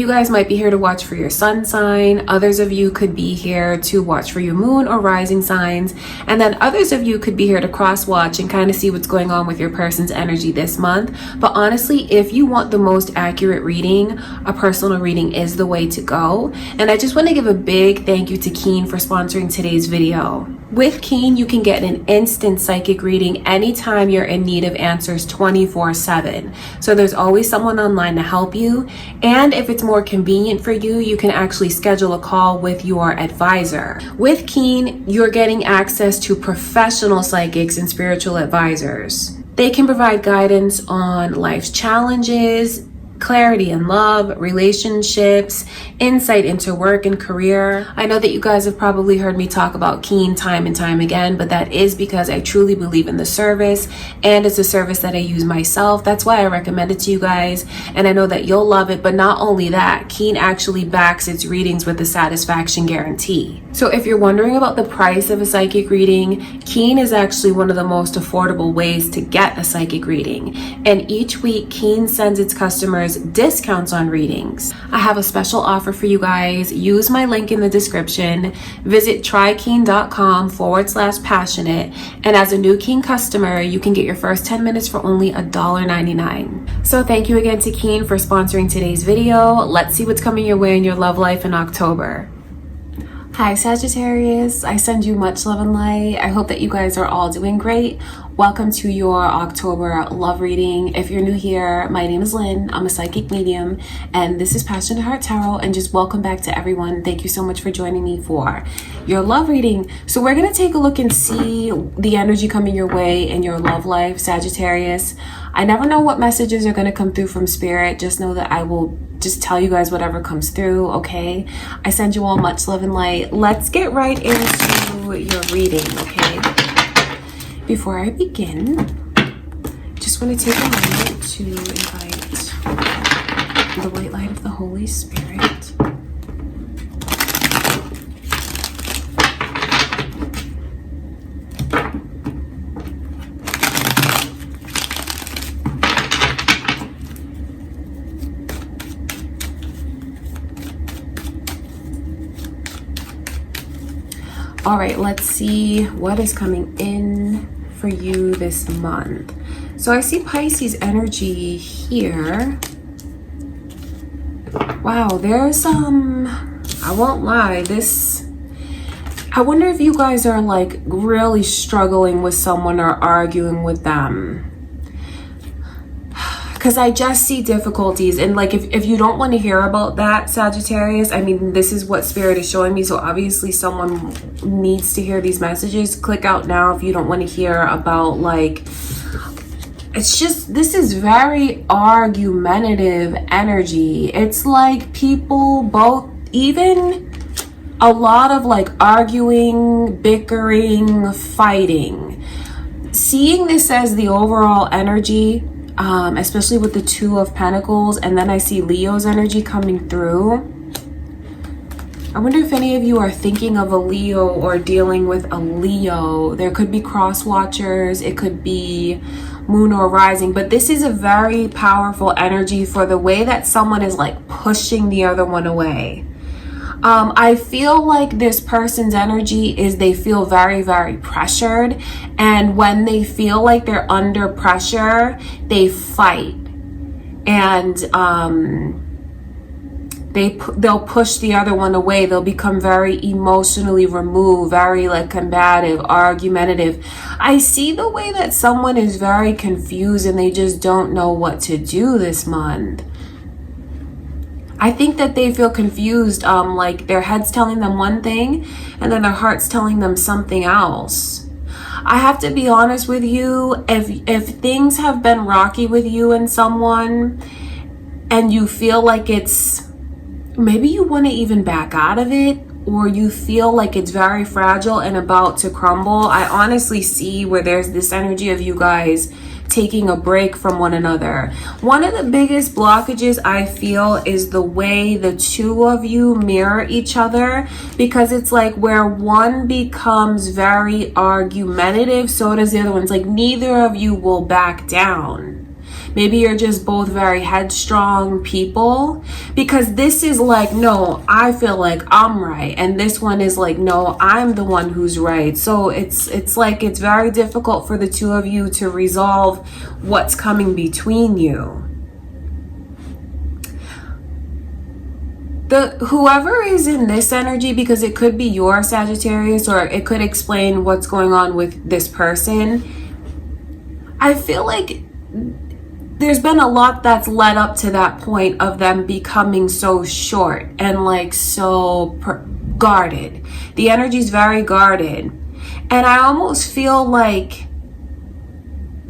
you guys might be here to watch for your sun sign. Others of you could be here to watch for your moon or rising signs. And then others of you could be here to cross watch and kind of see what's going on with your person's energy this month. But honestly, if you want the most accurate reading, a personal reading is the way to go. And I just want to give a big thank you to Keen for sponsoring today's video. With Keen, you can get an instant psychic reading anytime you're in need of answers 24/7. So there's always someone online to help you. And if it's more convenient for you, you can actually schedule a call with your advisor. With Keen, you're getting access to professional psychics and spiritual advisors. They can provide guidance on life's challenges, clarity in love, relationships, insight into work and career. I know that you guys have probably heard me talk about Keen time and time again, but that is because I truly believe in the service, and it's a service that I use myself. That's why I recommend it to you guys, and I know that you'll love it. But not only that, Keen actually backs its readings with a satisfaction guarantee. So if you're wondering about the price of a psychic reading, Keen is actually one of the most affordable ways to get a psychic reading. And each week, Keen sends its customers discounts on readings. I have a special offer for you guys. Use my link in the description. Visit trykeen.com/passionate. And as a new Keen customer, you can get your first 10 minutes for only $1.99. So thank you again to Keen for sponsoring today's video. Let's see what's coming your way in your love life in October. Hi Sagittarius, I send you much love and light. I hope that you guys are all doing great. Welcome to your October love reading. If you're new here, my name is Lynn. I'm a psychic medium, and this is Passionate Heart Tarot. And just welcome back to everyone. Thank you so much for joining me for your love reading. So we're gonna take a look and see the energy coming your way in your love life, Sagittarius. I never know what messages are gonna come through from Spirit. Just know that I will just tell you guys whatever comes through, okay? I send you all much love and light. Let's get right into your reading, okay? Before I begin, just want to take a moment to invite the white light of the Holy Spirit. All right, let's see what is coming in for you this month. So I see Pisces energy here. Wow, there's I won't lie, I wonder if you guys are like really struggling with someone or arguing with them. Because I just see difficulties, and like if you don't want to hear about that, Sagittarius, I mean, this is what Spirit is showing me, so obviously someone needs to hear these messages. Click out now if you don't want to hear about, like, it's just, this is very argumentative energy. It's like people both, even a lot of like arguing, bickering, fighting. Seeing this as the overall energy, especially with the Two of Pentacles, and then I see Leo's energy coming through. I wonder if any of you are thinking of a Leo or dealing with a Leo. There could be cross watchers, it could be moon or rising, but this is a very powerful energy for the way that someone is like pushing the other one away. I feel like this person's energy is they feel very, very pressured. And when they feel like they're under pressure, they fight. And they'll push the other one away. They'll become very emotionally removed, very like combative, argumentative. I see the way that someone is very confused and they just don't know what to do this month. I think that they feel confused, like their head's telling them one thing and then their heart's telling them something else. I have to be honest with you, if things have been rocky with you and someone and you feel like it's, maybe you want to even back out of it, or you feel like it's very fragile and about to crumble, I honestly see where there's this energy of you guys taking a break from one another. One of the biggest blockages I feel is the way the two of you mirror each other, because it's like where one becomes very argumentative, so does the other one. It's like neither of you will back down. Maybe you're just both very headstrong people, because this is like, no, I feel like I'm right, and this one is like, no, I'm the one who's right. So it's like it's very difficult for the two of you to resolve what's coming between you. Whoever is in this energy, because it could be your Sagittarius, or it could explain what's going on with this person. I feel like there's been a lot that's led up to that point of them becoming so short and like so guarded. The energy is very guarded. And I almost feel like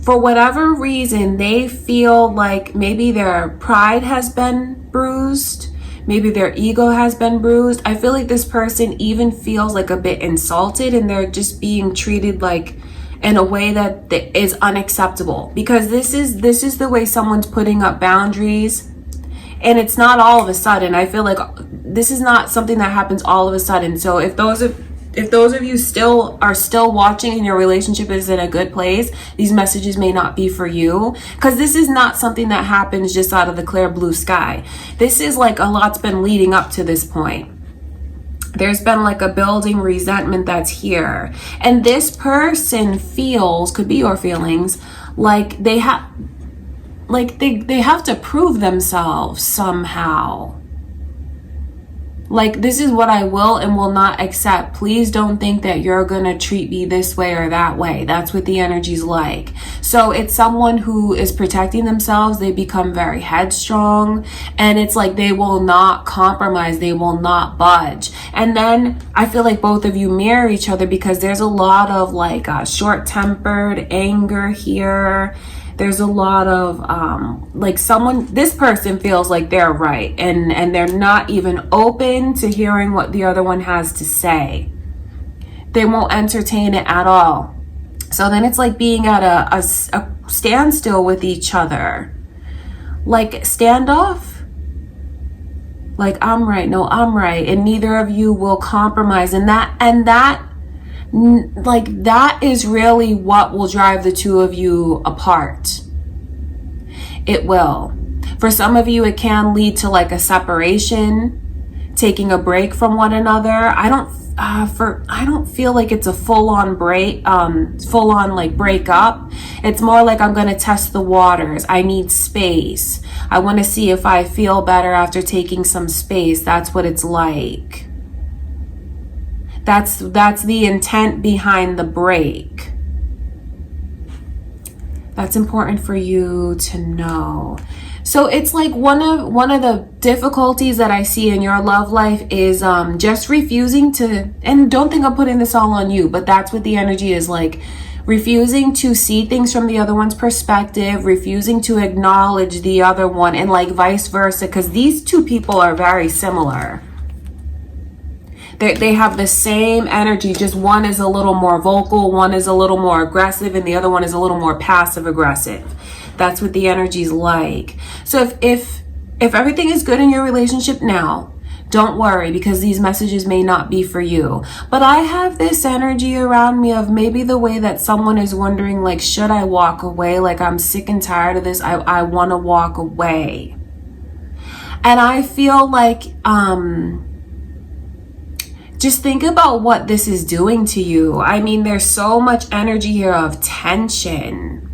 for whatever reason, they feel like maybe their pride has been bruised. Maybe their ego has been bruised. I feel like this person even feels like a bit insulted, and they're just being treated like in a way that is unacceptable, because this is the way someone's putting up boundaries, and it's not all of a sudden. I feel like this is not something that happens all of a sudden. So if those of you still watching and your relationship is in a good place, these messages may not be for you, because this is not something that happens just out of the clear blue sky. This is like a lot's been leading up to this point. There's been like a building resentment that's here, and this person feels, could be your feelings, like they have to prove themselves somehow. Like, this is what I will and will not accept. Please don't think that you're gonna treat me this way or that way. That's what the energy's like. So it's someone who is protecting themselves. They become very headstrong, and it's like they will not compromise. They will not budge. And then I feel like both of you mirror each other, because there's a lot of like short-tempered anger here. There's a lot of like this person feels like they're right, and they're not even open to hearing what the other one has to say. They won't entertain it at all. So then it's like being at a standstill with each other. Like standoff. Like, I'm right, no, I'm right. And neither of you will compromise. And that is really what will drive the two of you apart. It will. For some of you, it can lead to like a separation, taking a break from one another. I don't feel like it's a full-on break, like breakup. It's more like, I'm gonna test the waters. I need space. I want to see if I feel better after taking some space. That's what it's like. That's the intent behind the break. That's important for you to know. So it's like one of the difficulties that I see in your love life is just refusing to, and don't think I'm putting this all on you, but that's what the energy is like. Refusing to see things from the other one's perspective, refusing to acknowledge the other one, and like vice versa, because these two people are very similar. They have the same energy, just one is a little more vocal, one is a little more aggressive, and the other one is a little more passive aggressive. That's what the energy's like. So if everything is good in your relationship now, don't worry, because these messages may not be for you. But I have this energy around me of maybe the way that someone is wondering, like, should I walk away? Like, I'm sick and tired of this. I want to walk away. And I feel like, just think about what this is doing to you. I mean, there's so much energy here of tension.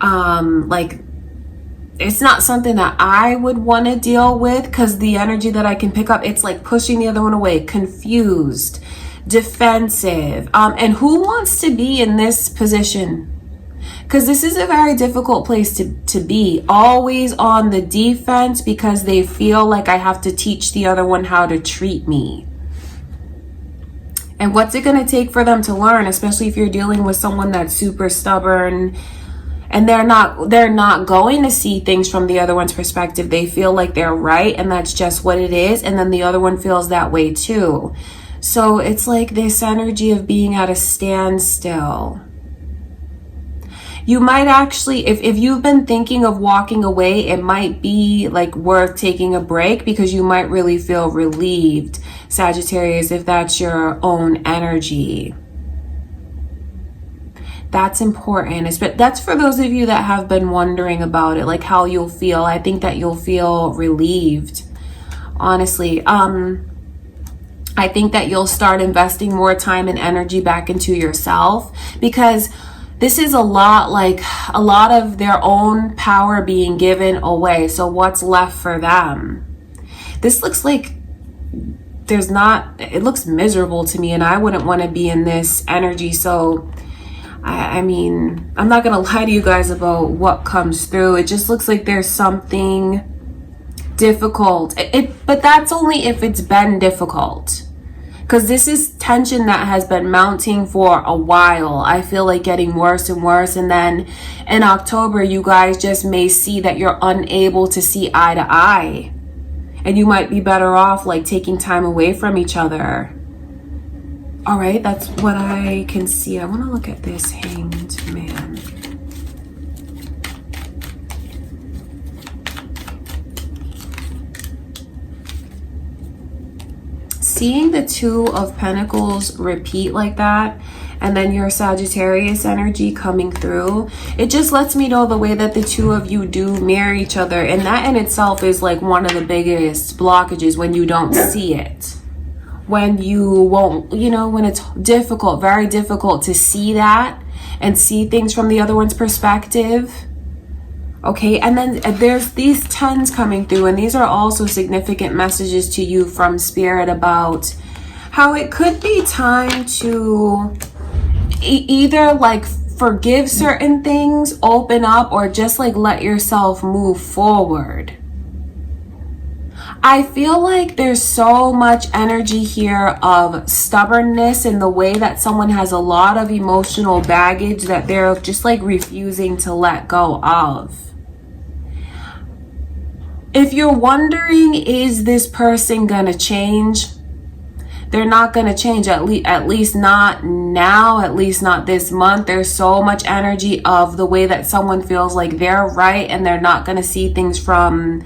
Like, it's not something that I would want to deal with, because the energy that I can pick up, it's like pushing the other one away, confused, defensive. And who wants to be in this position? Because this is a very difficult place to be. Always on the defense, because they feel like I have to teach the other one how to treat me. And what's it going to take for them to learn, especially if you're dealing with someone that's super stubborn, and they're not going to see things from the other one's perspective. They feel like they're right, and that's just what it is. And then the other one feels that way too. So it's like this energy of being at a standstill. You might actually, if you've been thinking of walking away, it might be like worth taking a break, because you might really feel relieved, Sagittarius, if that's your own energy. That's important. That's for those of you that have been wondering about it, like how you'll feel. I think that you'll feel relieved, honestly. I think that you'll start investing more time and energy back into yourself, because this is a lot of their own power being given away. So what's left for them? This looks like it looks miserable to me, and I wouldn't want to be in this energy. So I mean, I'm not going to lie to you guys about what comes through. It just looks like there's something difficult. But that's only if it's been difficult. Because this is tension that has been mounting for a while. I feel like getting worse and worse. And then in October, you guys just may see that you're unable to see eye to eye. And you might be better off like taking time away from each other. All right, that's what I can see. I want to look at this Hanged Man. Seeing the Two of Pentacles repeat like that, and then your Sagittarius energy coming through, it just lets me know the way that the two of you do mirror each other. And that in itself is like one of the biggest blockages, when you don't see it. When you won't, when it's difficult, very difficult to see that and see things from the other one's perspective. Okay, and then there's these 10s coming through, and these are also significant messages to you from Spirit about how it could be time to either like forgive certain things, open up, or just like let yourself move forward. I feel like there's so much energy here of stubbornness in the way that someone has a lot of emotional baggage that they're just like refusing to let go of. If you're wondering, is this person gonna change? They're not gonna change, at least not now, at least not this month. There's so much energy of the way that someone feels like they're right and they're not gonna see things from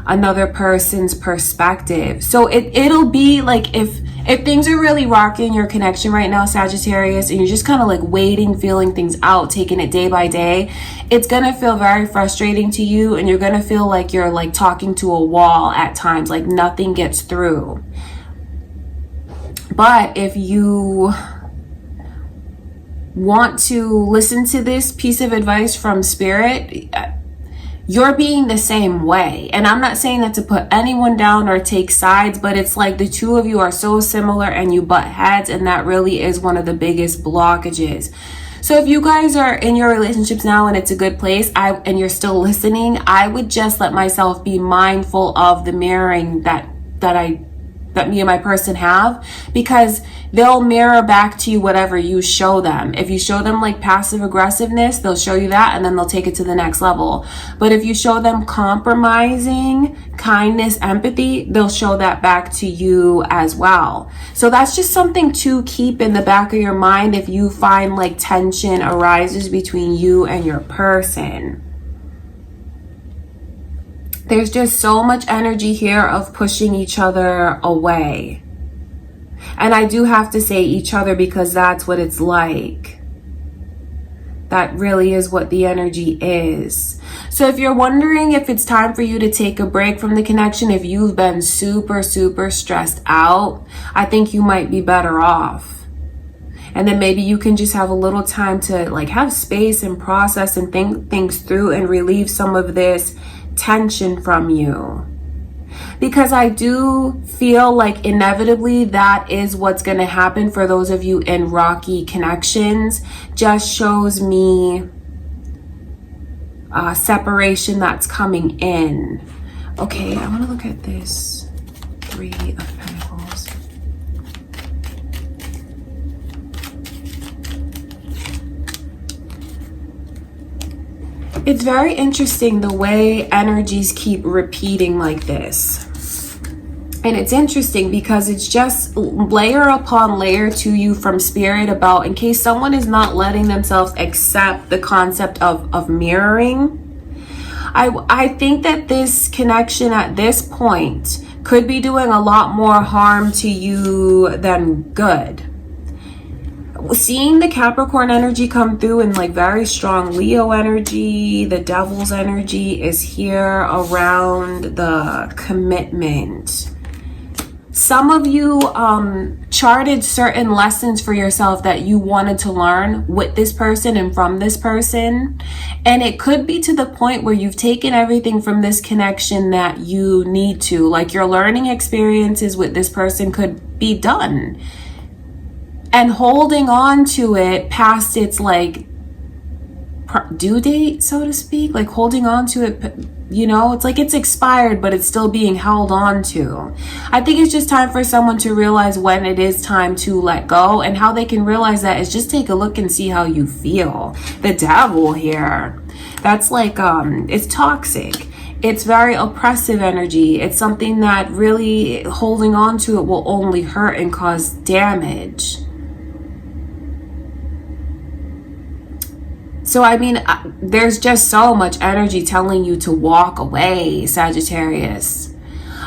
another person's perspective. So it'll be like if things are really rocking your connection right now, Sagittarius, and you're just kind of like waiting, feeling things out, taking it day by day, it's gonna feel very frustrating to you, and you're gonna feel like you're like talking to a wall at times, like nothing gets through. But if you want to listen to this piece of advice from Spirit, you're being the same way. And I'm not saying that to put anyone down or take sides, but it's like the two of you are so similar and you butt heads, and that really is one of the biggest blockages. So if you guys are in your relationships now and it's a good place, and you're still listening, I would just let myself be mindful of the mirroring that me and my person have, because they'll mirror back to you whatever you show them. If you show them like passive aggressiveness, they'll show you that, and then they'll take it to the next level. But if you show them compromising, kindness, empathy, they'll show that back to you as well. So that's just something to keep in the back of your mind if you find like tension arises between you and your person. There's just so much energy here of pushing each other away. And I do have to say each other, because that's what it's like. That really is what the energy is. So if you're wondering if it's time for you to take a break from the connection, if you've been super, super stressed out, I think you might be better off. And then maybe you can just have a little time to like have space and process and think things through and relieve some of this tension from you. Because I do feel like inevitably that is what's going to happen for those of you in rocky connections. Just shows me separation that's coming in. Okay, I want to look at this Three of Pentacles. It's very interesting the way energies keep repeating like this. And it's interesting because it's just layer upon layer to you from Spirit about, in case someone is not letting themselves accept the concept of mirroring. I think that this connection at this point could be doing a lot more harm to you than good. seeing the Capricorn energy come through and like very strong Leo energy, the Devil's energy is here around the commitment. Some of you charted certain lessons for yourself that you wanted to learn with this person and from this person. And it could be to the point where you've taken everything from this connection that you need to. Like your learning experiences with this person could be done. And holding on to it past its like due date, so to speak, like holding on to it, you know, it's like it's expired, but it's still being held on to. I think it's just time for someone to realize when it is time to let go, and how they can realize that is just take a look and see how you feel. The Devil here, that's like, it's toxic. It's very oppressive energy. It's something that really holding on to it will only hurt and cause damage. So, I mean, there's just so much energy telling you to walk away, Sagittarius.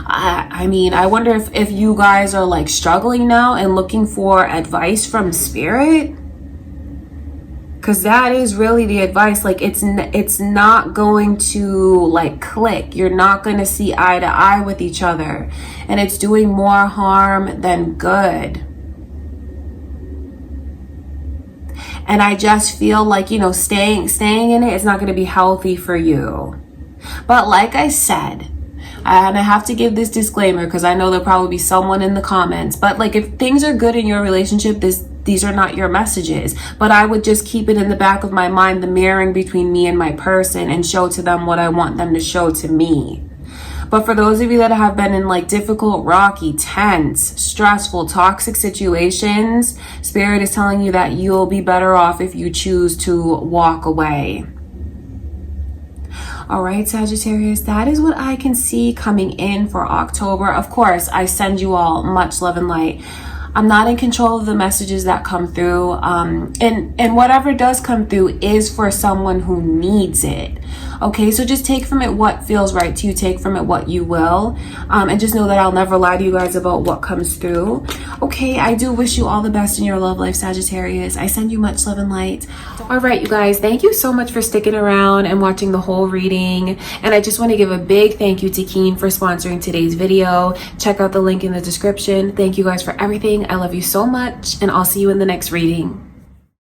I mean, I wonder if you guys are like struggling now and looking for advice from spirit. Because that is really the advice. Like, it's not going to like click. You're not going to see eye to eye with each other. And it's doing more harm than good. And I just feel like, you know, staying in it is not going to be healthy for you. But like I said, and I have to give this disclaimer because I know there'll probably be someone in the comments, but like if things are good in your relationship, these are not your messages. But I would just keep it in the back of my mind, the mirroring between me and my person, and show to them what I want them to show to me. But for those of you that have been in like difficult, rocky, tense, stressful, toxic situations, Spirit is telling you that you'll be better off if you choose to walk away. All right, Sagittarius, that is what I can see coming in for October. Of course, I send you all much love and light. I'm not in control of the messages that come through. And whatever does come through is for someone who needs it. Okay, so just take from it what feels right to you. Take from it what you will. And just know that I'll never lie to you guys about what comes through. Okay, I do wish you all the best in your love life, Sagittarius. I send you much love and light. All right, you guys, thank you so much for sticking around and watching the whole reading. And I just want to give a big thank you to Keen for sponsoring today's video. Check out the link in the description. Thank you guys for everything. I love you so much, and I'll see you in the next reading.